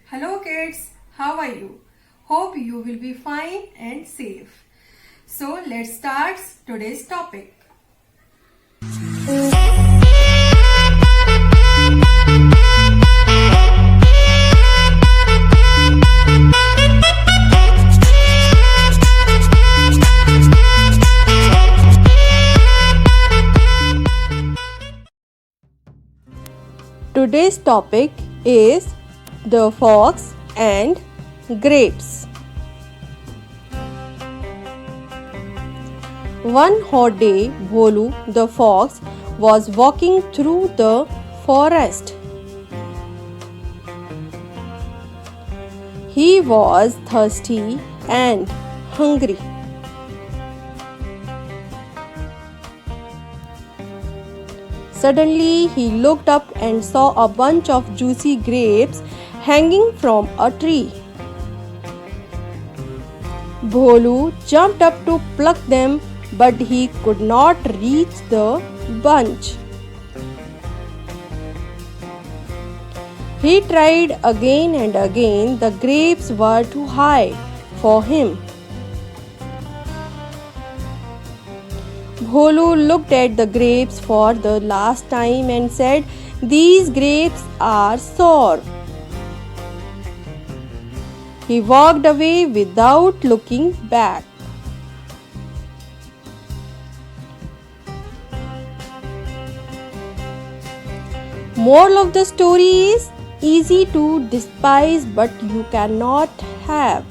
Hello kids, how are you? Hope you will be fine and safe. So let's start today's topic. Today's topic is the fox and grapes. One hot day, Bholu the fox was walking through the forest. He was thirsty and hungry. Suddenly, he looked up and saw a bunch of juicy grapes hanging from a tree. Bholu jumped up to pluck them, but he could not reach the bunch. He tried again and again. The grapes were too high for him. Bholu looked at the grapes for the last time and said, "These grapes are sour." He walked away without looking back. Moral of the story is easy to despise, but you cannot have.